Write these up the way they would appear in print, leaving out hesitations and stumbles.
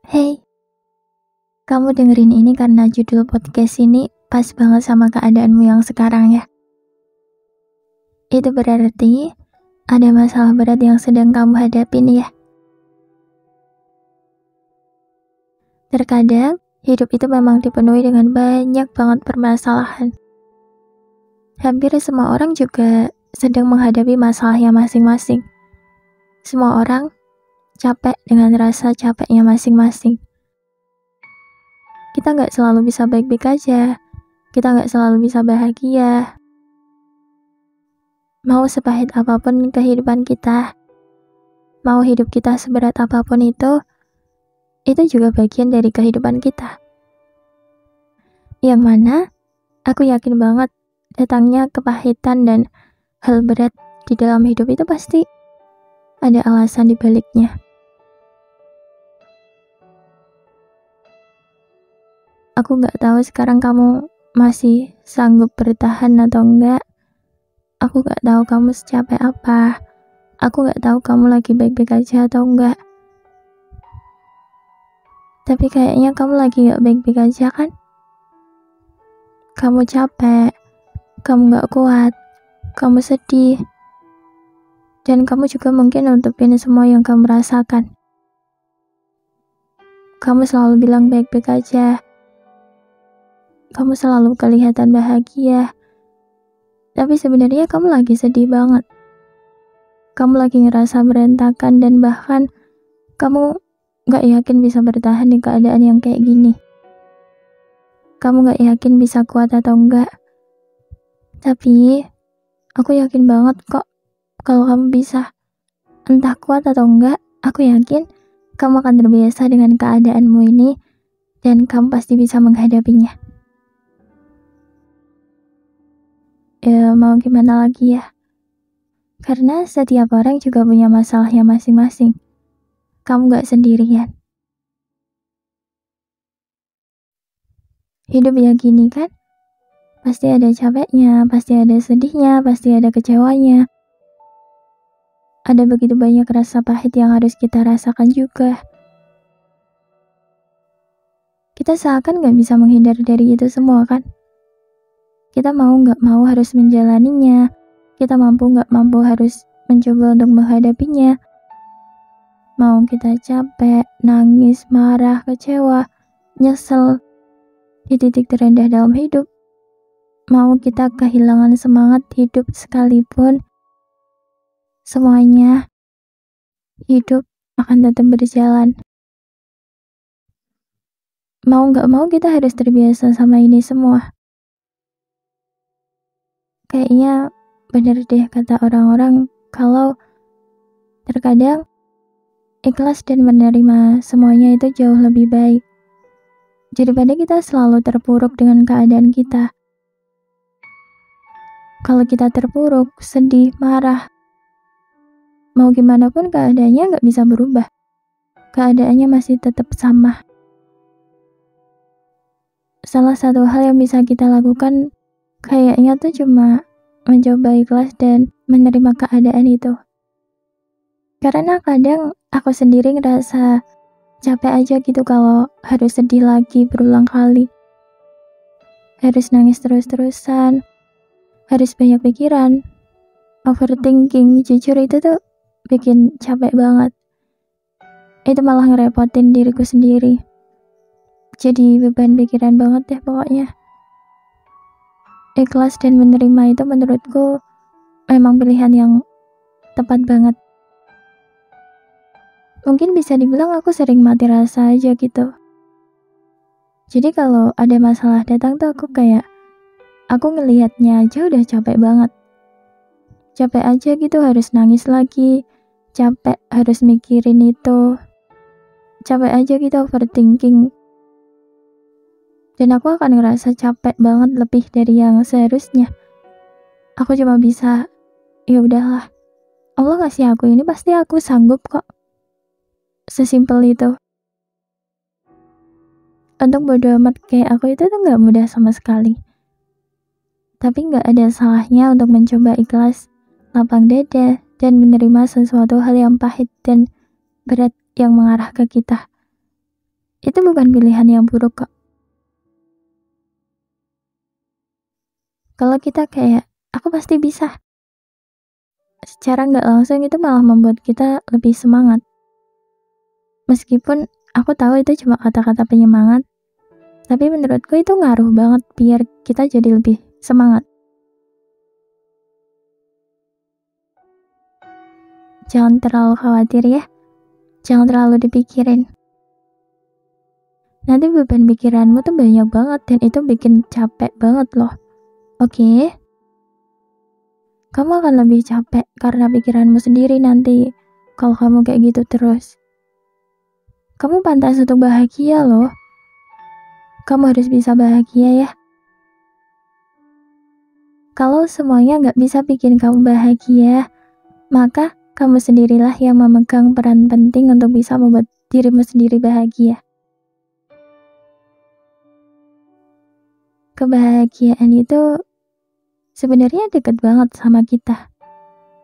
Hey, kamu dengerin ini karena judul podcast ini pas banget sama keadaanmu yang sekarang ya. Itu berarti ada masalah berat yang sedang kamu hadapin ya. Terkadang, hidup itu memang dipenuhi dengan banyak banget permasalahan. Hampir semua orang juga sedang menghadapi masalahnya masing-masing. Semua orang capek dengan rasa capeknya masing-masing. Kita nggak selalu bisa baik-baik aja. Kita nggak selalu bisa bahagia. Mau sepahit apapun kehidupan kita, mau hidup kita seberat apapun itu juga bagian dari kehidupan kita. Yang mana, aku yakin banget datangnya kepahitan dan hal berat di dalam hidup itu pasti ada alasan di baliknya. Aku nggak tahu sekarang kamu masih sanggup bertahan atau enggak. Aku nggak tahu kamu secapek apa. Aku nggak tahu kamu lagi baik-baik aja atau enggak. Tapi kayaknya kamu lagi nggak baik-baik aja kan? Kamu capek, kamu nggak kuat, kamu sedih, dan kamu juga mungkin nutupin semua yang kamu rasakan. Kamu selalu bilang baik-baik aja. Kamu selalu kelihatan bahagia. Tapi sebenarnya kamu lagi sedih banget. Kamu lagi ngerasa berantakan dan bahkan kamu gak yakin bisa bertahan di keadaan yang kayak gini. Kamu gak yakin bisa kuat atau enggak. Tapi aku yakin banget kok kalau kamu bisa. Entah kuat atau enggak, aku yakin kamu akan terbiasa dengan keadaanmu ini dan kamu pasti bisa menghadapinya. Ya mau gimana lagi ya. Karena setiap orang juga punya masalahnya masing-masing. Kamu gak sendirian. Hidup ya gini kan? Pasti ada capeknya, pasti ada sedihnya, pasti ada kecewanya. Ada begitu banyak rasa pahit yang harus kita rasakan juga. Kita seakan gak bisa menghindar dari itu semua kan? Kita mau gak mau harus menjalaninya. Kita mampu gak mampu harus mencoba untuk menghadapinya. Mau kita capek, nangis, marah, kecewa, nyesel, di titik terendah dalam hidup. Mau kita kehilangan semangat hidup sekalipun, semuanya hidup akan tetap berjalan. Mau gak mau kita harus terbiasa sama ini semua. Kayaknya bener deh kata orang-orang kalau terkadang ikhlas dan menerima semuanya itu jauh lebih baik daripada kita selalu terpuruk dengan keadaan kita. Kalau kita terpuruk, sedih, marah, mau gimana pun keadaannya gak bisa berubah. Keadaannya masih tetap sama. Salah satu hal yang bisa kita lakukan kayaknya tuh cuma mencoba ikhlas dan menerima keadaan itu. Karena kadang aku sendiri ngerasa capek aja gitu kalau harus sedih lagi berulang kali. Harus nangis terus-terusan. Harus banyak pikiran. Overthinking, jujur itu tuh bikin capek banget. Itu malah ngerepotin diriku sendiri. Jadi beban pikiran banget deh pokoknya. Ikhlas dan menerima itu menurutku memang pilihan yang tepat banget. Mungkin bisa dibilang aku sering mati rasa aja gitu. Jadi kalau ada masalah datang tuh aku ngelihatnya aja udah capek banget. Capek aja gitu harus nangis lagi. Capek harus mikirin itu. Capek aja gitu overthinking. Dan aku akan ngerasa capek banget lebih dari yang seharusnya. Aku cuma bisa, ya udahlah. Allah ngasih aku ini pasti aku sanggup kok. Sesimpel itu. Untuk bodo amat kayak aku itu tuh gak mudah sama sekali. Tapi gak ada salahnya untuk mencoba ikhlas, lapang dada, dan menerima sesuatu hal yang pahit dan berat yang mengarah ke kita. Itu bukan pilihan yang buruk kok. Kalau kita kayak, aku pasti bisa, secara nggak langsung itu malah membuat kita lebih semangat. Meskipun aku tahu itu cuma kata-kata penyemangat, tapi menurutku itu ngaruh banget biar kita jadi lebih semangat. Jangan terlalu khawatir ya, jangan terlalu dipikirin. Nanti beban pikiranmu tuh banyak banget dan itu bikin capek banget loh. Oke? Kamu akan lebih capek karena pikiranmu sendiri nanti kalau kamu kayak gitu terus. Kamu pantas untuk bahagia loh. Kamu harus bisa bahagia ya. Kalau semuanya gak bisa bikin kamu bahagia, maka kamu sendirilah yang memegang peran penting untuk bisa membuat dirimu sendiri bahagia. Kebahagiaan itu sebenarnya deket banget sama kita.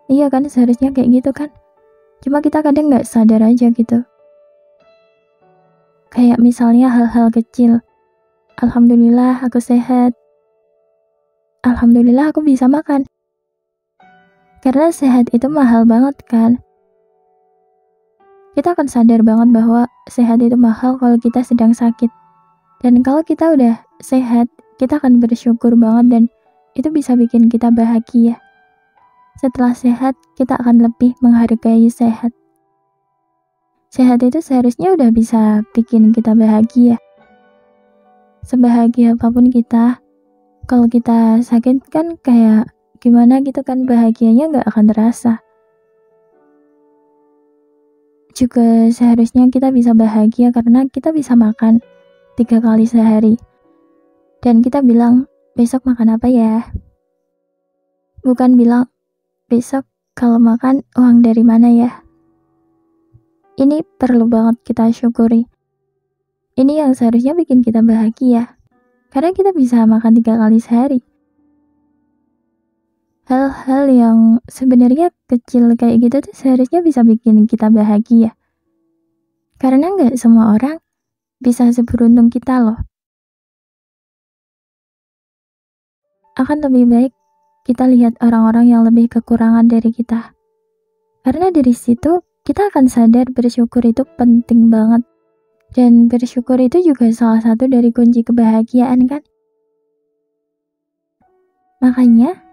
Iya kan, seharusnya kayak gitu kan. Cuma kita kadang gak sadar aja gitu. Kayak misalnya hal-hal kecil. Alhamdulillah aku sehat. Alhamdulillah aku bisa makan. Karena sehat itu mahal banget kan. Kita akan sadar banget bahwa sehat itu mahal kalau kita sedang sakit. Dan kalau kita udah sehat, kita akan bersyukur banget dan itu bisa bikin kita bahagia. Setelah sehat, kita akan lebih menghargai sehat. Sehat itu seharusnya udah bisa bikin kita bahagia. Sebahagia apapun kita, kalau kita sakit kan kayak gimana gitu kan, bahagianya gak akan terasa. Juga seharusnya kita bisa bahagia karena kita bisa makan 3 kali sehari. Dan kita bilang, besok makan apa ya? Bukan bilang, besok kalau makan uang dari mana ya? Ini perlu banget kita syukuri. Ini yang seharusnya bikin kita bahagia. Karena kita bisa makan 3 kali sehari. Hal-hal yang sebenarnya kecil kayak gitu tuh seharusnya bisa bikin kita bahagia. Karena nggak semua orang bisa seberuntung kita loh. Akan lebih baik kita lihat orang-orang yang lebih kekurangan dari kita. Karena dari situ kita akan sadar bersyukur itu penting banget. Dan bersyukur itu juga salah satu dari kunci kebahagiaan kan. Makanya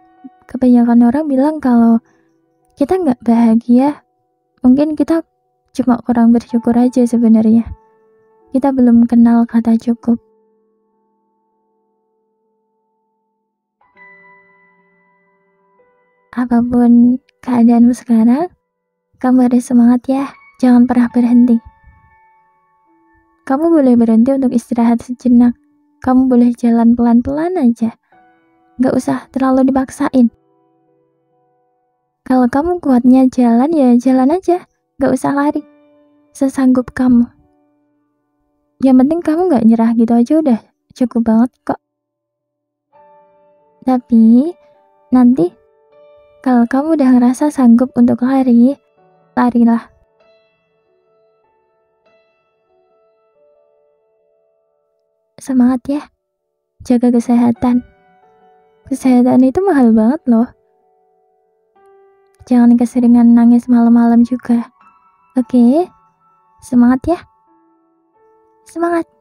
kebanyakan orang bilang kalau kita nggak bahagia, mungkin kita cuma kurang bersyukur aja sebenarnya. Kita belum kenal kata cukup. Apapun keadaanmu sekarang, kamu harus semangat ya, jangan pernah berhenti. Kamu boleh berhenti untuk istirahat sejenak. Kamu boleh jalan pelan-pelan aja. Gak usah terlalu dipaksain. Kalau kamu kuatnya jalan, ya jalan aja. Gak usah lari. Sesanggup kamu. Yang penting kamu gak nyerah gitu aja udah cukup banget kok. Tapi nanti kalau kamu udah ngerasa sanggup untuk lari, larilah. Semangat ya. Jaga kesehatan. Kesehatan itu mahal banget loh. Jangan keseringan nangis malam-malam juga. Oke? Semangat ya. Semangat.